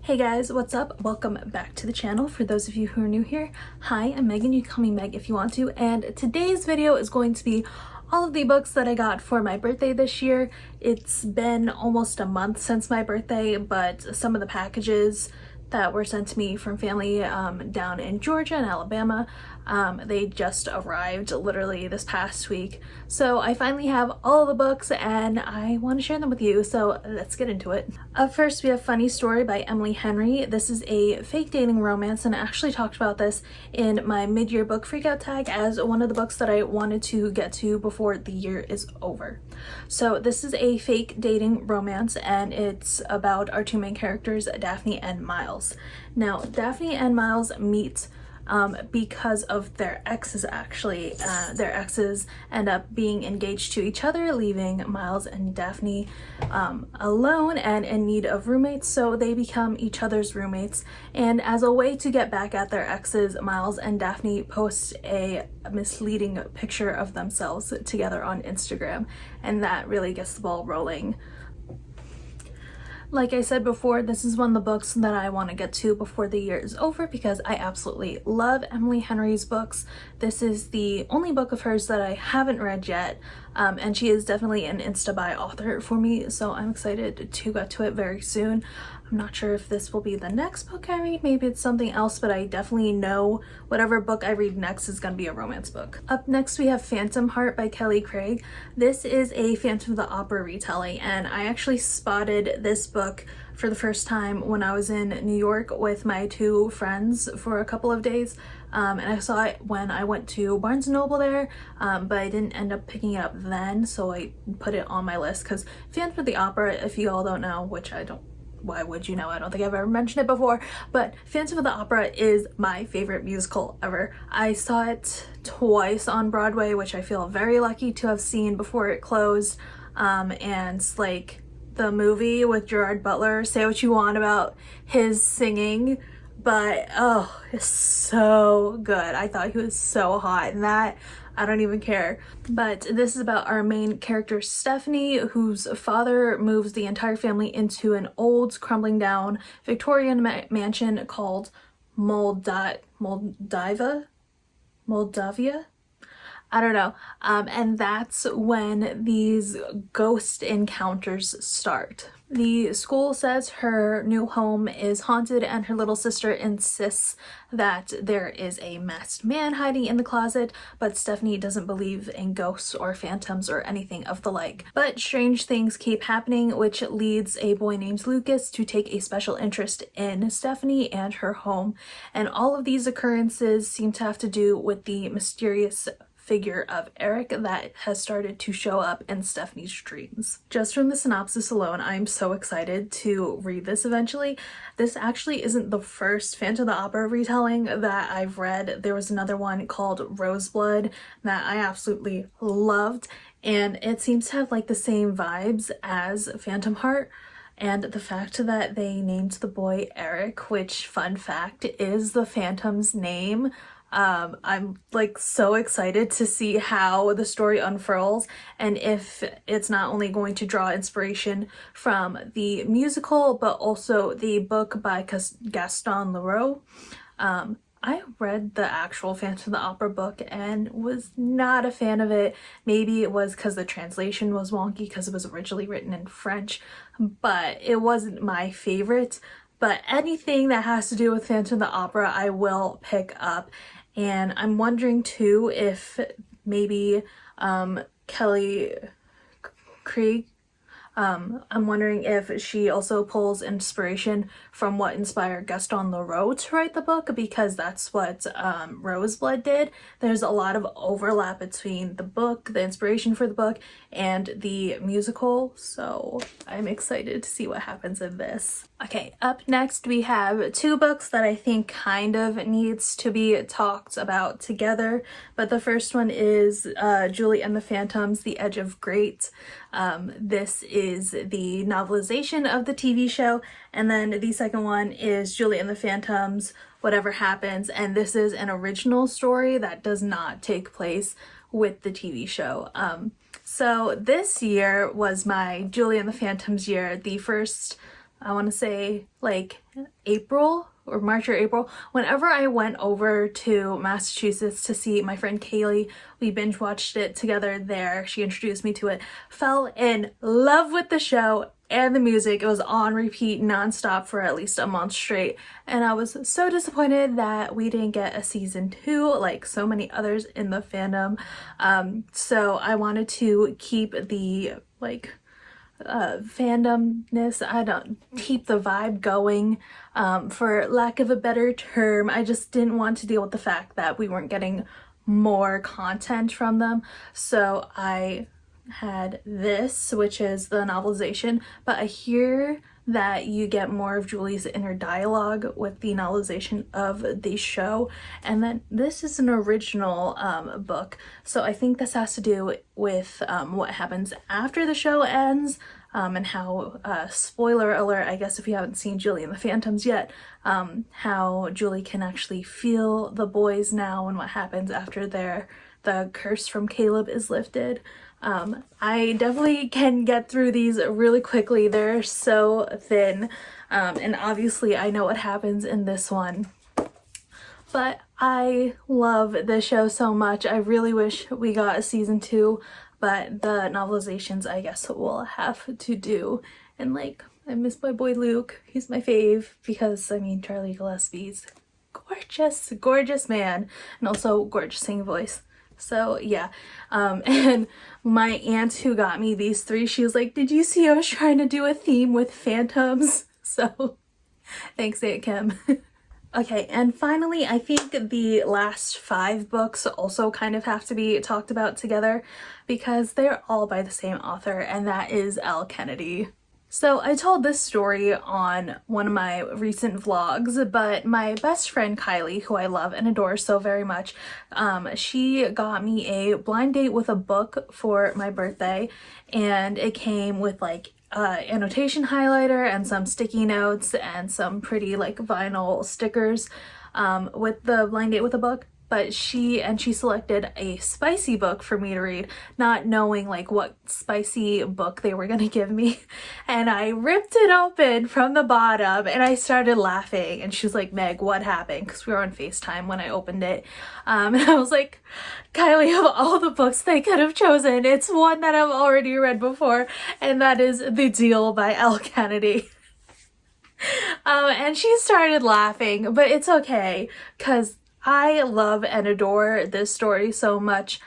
Hey guys, what's up? Welcome back to the channel. For those of you who are new here, hi, I'm Megan. You can call me Meg if you want to. And today's video is going to be all of the books that I got for my birthday this year. It's been almost a month since my birthday, but some of the packages that were sent to me from family down in Georgia and Alabama, they just arrived literally this past week. So I finally have all the books and I want to share them with you, so let's get into it. Up first we have Funny Story by Elle Kennedy. This is a fake dating romance, and I actually talked about this in my mid-year book freakout tag as one of the books that I wanted to get to before the year is over. So this is a fake dating romance, and it's about our two main characters, Daphne and Miles. Now, Daphne and Miles meet because of their exes, actually. Their exes end up being engaged to each other, leaving Miles and Daphne alone and in need of roommates, so they become each other's roommates. And as a way to get back at their exes, Miles and Daphne post a misleading picture of themselves together on Instagram, and that really gets the ball rolling. Like I said before, this is one of the books that I want to get to before the year is over because I absolutely love Elle Kennedy's books. This is the only book of hers that I haven't read yet, and she is definitely an insta-buy author for me, so I'm excited to get to it very soon. I'm not sure if this will be the next book I read, maybe it's something else, but I definitely know whatever book I read next is going to be a romance book. Up next we have Phantom Heart by Creagh. This is a Phantom of the Opera retelling, and I actually spotted this book for the first time when I was in New York with my two friends for a couple of days, and I saw it when I went to Barnes & Noble there, but I didn't end up picking it up then, so I put it on my list because Phantom of the Opera, if you all don't know, which I don't, why would you know? I don't think I've ever mentioned it before, but Phantom of the Opera is my favorite musical ever. I saw it twice on Broadway, which I feel very lucky to have seen before it closed, and like the movie with Gerard Butler, say what you want about his singing, but oh, it's so good. I thought he was so hot in that. I don't even care. But this is about our main character Stephanie, whose father moves the entire family into an old, crumbling down Victorian mansion called Moldavia? I don't know. And that's when these ghost encounters start. The school says her new home is haunted, and her little sister insists that there is a masked man hiding in the closet, but Stephanie doesn't believe in ghosts or phantoms or anything of the like. But strange things keep happening, which leads a boy named Lucas to take a special interest in Stephanie and her home. And all of these occurrences seem to have to do with the mysterious figure of Eric that has started to show up in Stephanie's dreams. Just from the synopsis alone, I'm so excited to read this eventually. This actually isn't the first Phantom of the Opera retelling that I've read. There was another one called Roseblood that I absolutely loved, and it seems to have like the same vibes as Phantom Heart. And the fact that they named the boy Eric, which, fun fact, is the Phantom's name. I'm like so excited to see how the story unfurls, and if it's not only going to draw inspiration from the musical but also the book by Gaston Leroux. I read the actual Phantom of the Opera book and was not a fan of it. Maybe it was because the translation was wonky because it was originally written in French, but it wasn't my favorite. But anything that has to do with Phantom of the Opera I will pick up. And I'm wondering too if maybe Creagh, I'm wondering if she also pulls inspiration from what inspired Gaston Leroux to write the book, because that's what Roseblood did. There's a lot of overlap between the book, the inspiration for the book, and the musical, so I'm excited to see what happens in this. Okay, up next we have two books that I think kind of needs to be talked about together, but the first one is Julie and the Phantoms, The Edge of Great. This is the novelization of the TV show, and then the second one is Julie and the Phantoms, Whatever Happens, and this is an original story that does not take place with the TV show. So this year was my Julie and the Phantoms year, the first, I want to say, like April or March or April, whenever I went over to Massachusetts to see my friend Kaylee. We binge watched it together there. She introduced me to it. Fell in love with the show and the music. It was on repeat nonstop for at least a month straight, and I was so disappointed that we didn't get a season 2 like so many others in the fandom. So I wanted to keep the like fandomness, I don't keep the vibe going, for lack of a better term. I just didn't want to deal with the fact that we weren't getting more content from them, so I had this, which is the novelization, but I hear that you get more of Julie's inner dialogue with the novelization of the show, and then this is an original book, so I think this has to do with what happens after the show ends, and how, spoiler alert, I guess if you haven't seen Julie and the Phantoms yet, how Julie can actually feel the boys now and what happens after the curse from Caleb is lifted. I definitely can get through these really quickly. They're so thin, and obviously I know what happens in this one. But I love this show so much. I really wish we got a season 2, but the novelizations I guess we'll have to do. And like, I miss my boy Luke. He's my fave because, I mean, Charlie Gillespie's gorgeous, gorgeous man, and also gorgeous singing voice. So yeah, and my aunt who got me these 3, she was like, did you see I was trying to do a theme with phantoms? So thanks, Aunt Kim. Okay, and finally, I think the last 5 books also kind of have to be talked about together because they're all by the same author, and that is Elle Kennedy. So I told this story on one of my recent vlogs, but my best friend Kylie, who I love and adore so very much, she got me a blind date with a book for my birthday, and it came with like annotation highlighter and some sticky notes and some pretty like vinyl stickers with the blind date with a book. But she selected a spicy book for me to read, not knowing like what spicy book they were gonna give me. And I ripped it open from the bottom and I started laughing, and she was like, Meg, what happened? Because we were on FaceTime when I opened it. And I was like, Kylie, of all the books they could have chosen, it's one that I've already read before, and that is The Deal by Elle Kennedy. And she started laughing, but it's okay because I love and adore this story so much.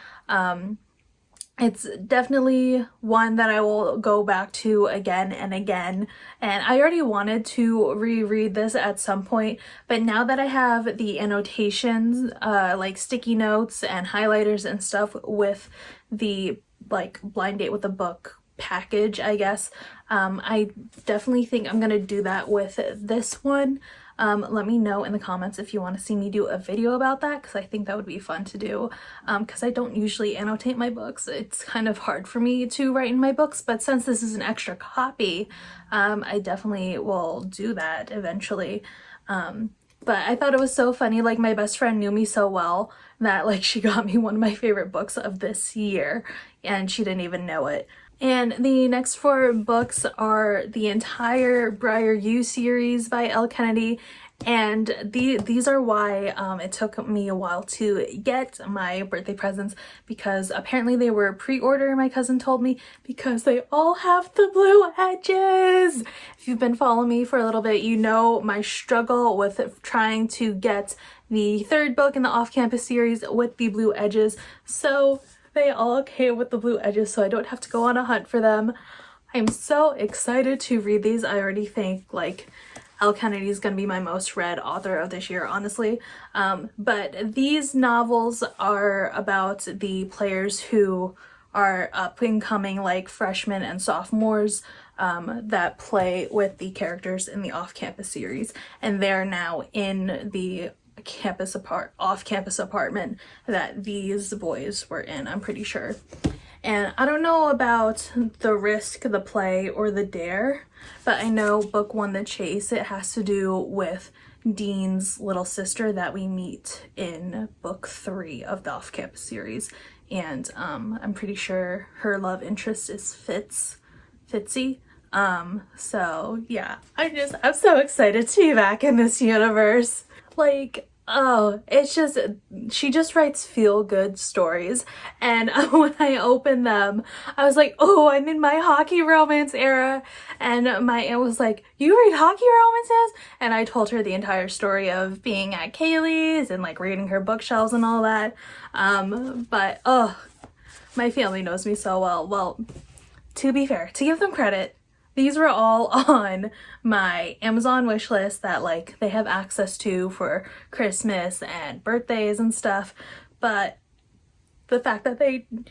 It's definitely one that I will go back to again and again. And I already wanted to reread this at some point, but now that I have the annotations, like sticky notes and highlighters and stuff with the like blind date with the book package, I guess, I definitely think I'm gonna do that with this one. Let me know in the comments if you want to see me do a video about that, because I think that would be fun to do, because I don't usually annotate my books. It's kind of hard for me to write in my books, but since this is an extra copy, I definitely will do that eventually. But I thought it was so funny, like my best friend knew me so well that like she got me one of my favorite books of this year and she didn't even know it. And the next 4 books are the entire Briar U series by Elle Kennedy, and these are why it took me a while to get my birthday presents, because apparently they were pre-order, my cousin told me, because they all have the blue edges. If you've been following me for a little bit, you know my struggle with trying to get the 3rd book in the off-campus series with the blue edges. So they all came with the blue edges, so I don't have to go on a hunt for them. I'm so excited to read these. I already think like Elle Kennedy is gonna be my most read author of this year, honestly. But these novels are about the players who are up and coming, like freshmen and sophomores, that play with the characters in the off-campus series, and they're now in the off-campus apartment that these boys were in, I'm pretty sure. And I don't know about the risk, the play, or the dare, but I know book 1, The Chase, it has to do with Dean's little sister that we meet in book 3 of the off-campus series, and I'm pretty sure her love interest is Fitzy. So yeah, I'm so excited to be back in this universe. Like, oh, it's just, she just writes feel-good stories, and when I opened them, I was like, oh, I'm in my hockey romance era, and my aunt was like, you read hockey romances? And I told her the entire story of being at Kaylee's and like reading her bookshelves and all that. But oh, my family knows me so well. Well, to be fair, to give them credit, these were all on my Amazon wish list that like they have access to for Christmas and birthdays and stuff. But the fact that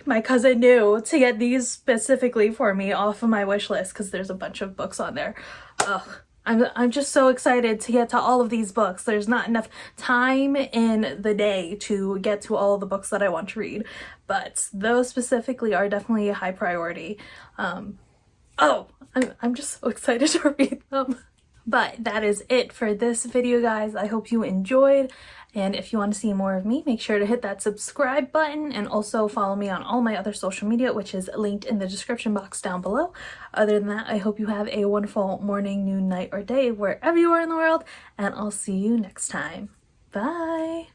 my cousin knew to get these specifically for me off of my wish list, because there's a bunch of books on there. Ugh. I'm just so excited to get to all of these books. There's not enough time in the day to get to all the books that I want to read, but those specifically are definitely a high priority. Oh, I'm just so excited to read them. But that is it for this video, guys. I hope you enjoyed. And if you want to see more of me, make sure to hit that subscribe button and also follow me on all my other social media, which is linked in the description box down below. Other than that, I hope you have a wonderful morning, noon, night, or day wherever you are in the world, and I'll see you next time. Bye!